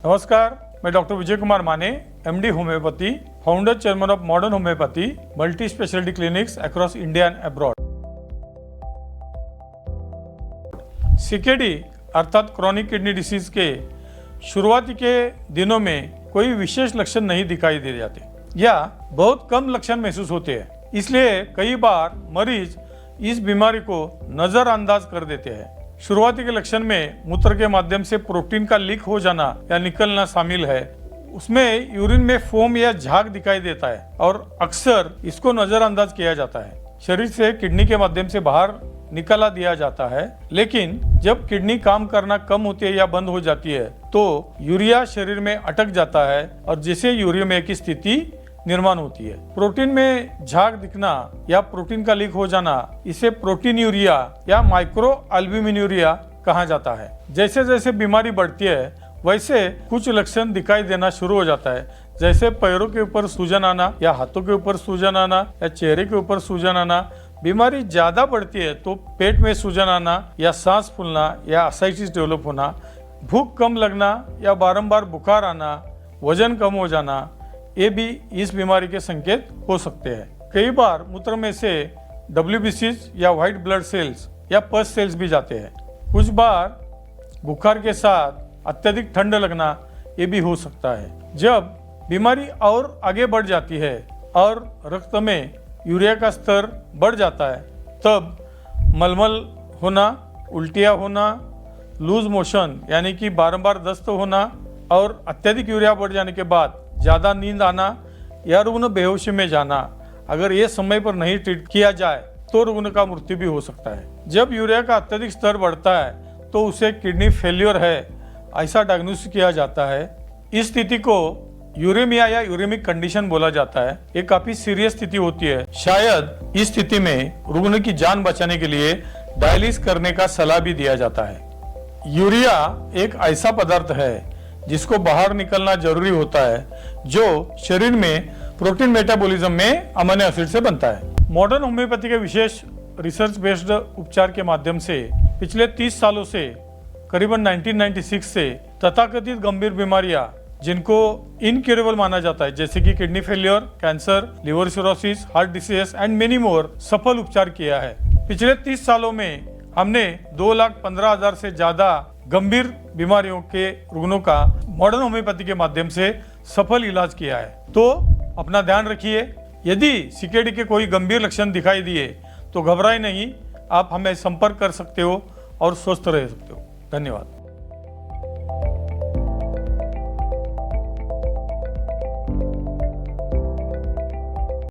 नमस्कार, मैं डॉक्टर विजय कुमार माने, MD homeopathy, founder chairman of modern homeopathy, multi speciality clinics across India and abroad. CKD अर्थात chronic kidney disease के शुरुआती के दिनों में कोई विशेष लक्षण नहीं दिखाई दे जाते या बहुत कम लक्षण महसूस होते हैं। इसलिए कई बार मरीज इस बीमारी को नजरअंदाज कर देते हैं। शुरुआती के लक्षण में मूत्र के माध्यम से प्रोटीन का लीक हो जाना या निकलना शामिल है। उसमें यूरिन में फोम या झाग दिखाई देता है और अक्सर इसको नजरअंदाज किया जाता है। शरीर से किडनी के माध्यम से बाहर निकाला दिया जाता है, लेकिन जब किडनी काम करना कम होती है या बंद हो जाती है तो यूरिया शरीर में अटक जाता है और जिससे यूरिया की स्थिति निर्माण होती है। प्रोटीन में झाग दिखना या प्रोटीन का लीक हो जाना, इसे प्रोटीन यूरिया या माइक्रो एल्ब्यूमिन कहा जाता है। जैसे जैसे बीमारी बढ़ती है वैसे कुछ लक्षण दिखाई देना शुरू हो जाता है, जैसे पैरों के ऊपर सूजन आना या हाथों के ऊपर सूजन आना या चेहरे के ऊपर सूजन आना। बीमारी ज्यादा बढ़ती है तो पेट में सूजन आना या सांस फूलना या असाइटिस डेवलप होना, भूख कम लगना या बारंबार बुखार आना, वजन कम हो जाना, ये भी इस बीमारी के संकेत हो सकते हैं। कई बार मूत्र में से WBCs या व्हाइट ब्लड सेल्स या पस सेल्स भी जाते हैं। कुछ बार बुखार के साथ अत्यधिक ठंड लगना ये भी हो सकता है। जब बीमारी और आगे बढ़ जाती है और रक्त में यूरिया का स्तर बढ़ जाता है तब मलमल होना, उल्टियाँ होना, लूज मोशन यानी कि बारंबार दस्त होना और अत्यधिक यूरिया बढ़ जाने के बाद ज़्यादा नींद आना या रुग्ण बेहोशी में जाना, अगर ये समय पर नहीं ट्रीट किया जाए तो रुग्ण का मृत्यु भी हो सकता है। जब यूरिया का अत्यधिक स्तर बढ़ता है तो उसे किडनी फेल्योर है ऐसा डायग्नोसिस किया जाता है। इस स्थिति को यूरेमिया या यूरेमिक कंडीशन बोला जाता है। ये काफी सीरियस स्थिति होती है। शायद इस स्थिति में रुग्ण की जान बचाने के लिए डायलिसिस करने का सलाह भी दिया जाता है। यूरिया एक ऐसा पदार्थ है जिसको बाहर निकलना जरूरी होता है, जो शरीर में प्रोटीन मेटाबॉलिज्म में अमीनो एसिड से बनता है। मॉडर्न होम्योपैथी के विशेष रिसर्च बेस्ड उपचार के माध्यम से पिछले 30 सालों से करीबन 1996 से तथाकथित गंभीर बीमारियां जिनको इनक्यूरेबल माना जाता है, जैसे कि kidney failure, cancer, liver cirrhosis, heart disease and many more, सफल उपचार किया है। पिछले 30 सालों में हमने 2,15,000 से ज्यादा गंभीर बीमारियों के रुग्णों का मॉडर्न होम्योपैथी के माध्यम से सफल इलाज किया है। तो अपना ध्यान रखिए। यदि सीकेडी के कोई गंभीर लक्षण दिखाई दिए तो घबराए नहीं, आप हमें संपर्क कर सकते हो और स्वस्थ रह सकते हो। धन्यवाद।